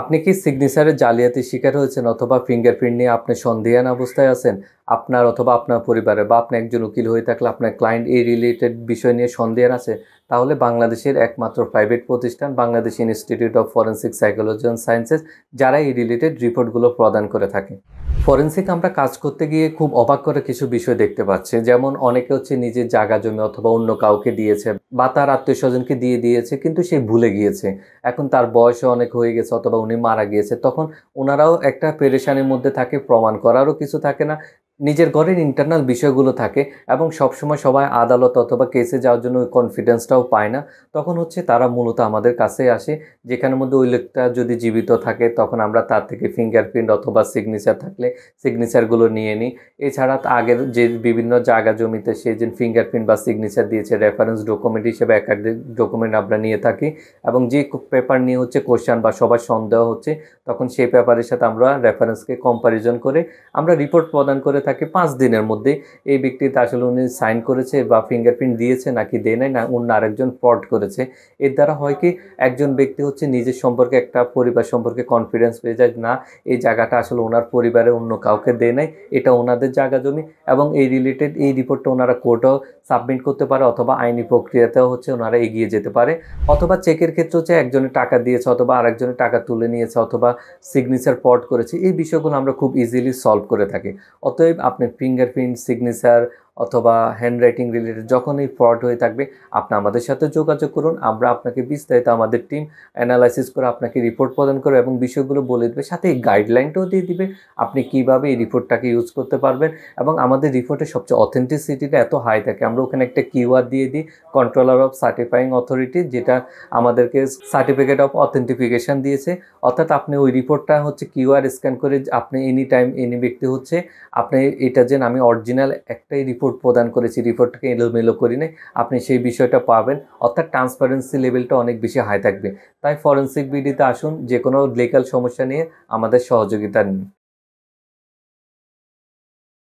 আপনি কি সিগনেচারের জালিয়াতির শিকার হয়েছেন অথবা ফিঙ্গারপ্রিন্ট নিয়ে আপনি সন্দিহান অবস্থায় আছেন? আপনার অথবা আপনার পরিবারের বা আপনি একজন উকিল হয়ে থাকলে আপনার ক্লায়েন্ট এই রিলেটেড বিষয় নিয়ে সন্দিহান আছে? তাহলে বাংলাদেশের একমাত্র প্রাইভেট প্রতিষ্ঠান Bangladesh institute of forensic psychology and sciences যারা এই রিলেটেড রিপোর্টগুলো প্রদান করে থাকে। ফরেনসিক আমরা কাজ করতে গিয়ে খুব অবাক করা কিছু বিষয় দেখতে পাচ্ছি। যেমন অনেকে হচ্ছে নিজের জায়গা জমি অথবা অন্য কাউকে দিয়েছে বা তার আত্মীয়স্বজনকে দিয়ে দিয়েছে কিন্তু সে ভুলে গিয়েছে। এখন তার বয়সও অনেক হয়ে গেছে অথবা উনি মারা গিয়েছে। তখন উনারাও একটা পেরেশানির মধ্যে থাকে, প্রমাণ করারও কিছু থাকে না। নিজের ঘরের ইন্টারনাল বিষয়গুলো থাকে এবং সবসময় সবাই আদালত অথবা কেসে যাওয়ার জন্য ওই কনফিডেন্সটাও পায় না। তখন হচ্ছে তারা মূলত আমাদের কাছেই আসে, যেখানের মধ্যে ওই লোকটা যদি জীবিত থাকে তখন আমরা তার থেকে ফিঙ্গারপ্রিন্ট অথবা সিগনেচার থাকলে সিগনেচারগুলো নিয়ে নিই। এছাড়া আগের যে বিভিন্ন জায়গা জমিতে সে যে ফিঙ্গারপ্রিন্ট বা সিগনেচার দিয়েছে রেফারেন্স ডকুমেন্ট হিসেবে একাধিক ডকুমেন্ট আমরা নিয়ে থাকি এবং যে পেপার নিয়ে হচ্ছে কোশ্চেন বা সবার সন্দেহ হচ্ছে তখন সেই পেপারের সাথে আমরা রেফারেন্সকে কম্প্যারিজন করে আমরা রিপোর্ট প্রদান করে থাকি 5 দিনের মধ্যে। এই ব্যক্তিটা আসলে উনি সাইন করেছে বা ফিঙ্গারপ্রিন্ট দিয়েছে নাকি দেয় নাই, না অন্য আরেকজন ফ্রড করেছে। এর দ্বারা হয় কি, একজন ব্যক্তি হচ্ছে নিজের সম্পর্কে একটা পরিবার সম্পর্কে কনফিডেন্স পেয়ে যায়, না এই জায়গাটা আসলে ওনার পরিবারের অন্য কাউকে দেয় নাই, এটা ওনাদের জায়গা জমি এবং এই রিলেটেড এই রিপোর্টটা ওনারা কোর্টেও সাবমিট করতে পারে অথবা আইনি প্রক্রিয়াতেও হচ্ছে ওনারা এগিয়ে যেতে পারে। অথবা চেকের ক্ষেত্রে হচ্ছে একজনের টাকা দিয়েছে অথবা আরেকজনের টাকা তুলে নিয়েছে অথবা সিগনেচার ফ্রড করেছে, এই বিষয়গুলো আমরা খুব ইজিলি সলভ করে থাকি। অতএব আপনি ফিঙ্গারপ্রিন্ট, সিগনেচার অথবা হ্যান্ডরাইটিং রিলেটেড যখনই ফ্রড হয়ে থাকবে আপনি আমাদের সাথে যোগাযোগ করুন। আমরা আপনাকে বিস্তারিত আমাদের টিম অ্যানালাইসিস করে আপনাকে রিপোর্ট প্রদান করবে এবং বিষয়গুলো বলে দেবে, সাথে এই গাইডলাইনটাও দিয়ে দিবে আপনি কিভাবে এই রিপোর্টটাকে ইউজ করতে পারবেন। এবং আমাদের রিপোর্টের সবচেয়ে অথেন্টিসিটিটা এত হাই থাকে, আমরা ওখানে একটা কিউআর দিয়ে দিই, কন্ট্রোলার অফ সার্টিফাইং অথরিটি, যেটা আমাদেরকে সার্টিফিকেট অফ অথেন্টিফিকেশান দিয়েছে। অর্থাৎ আপনি ওই রিপোর্টটা হচ্ছে কিউআর স্ক্যান করে আপনি এনি টাইম এনি ব্যক্তি হচ্ছে আপনি এটা যে আমি অরিজিনাল একটাই রিপোর্ট প্রদান করেছি, রিপোর্টটাকে এলোমেলো করি নাই, আপনি সেই বিষয়টা পাবেন। অর্থাৎ ট্রান্সপারেন্সি লেভেলটা অনেক বেশি হাই থাকবে। তাই ফরেনসিক বিডিতে আসুন, যে কোনো লিগ্যাল সমস্যা নিয়ে আমাদের সহযোগিতা নিন।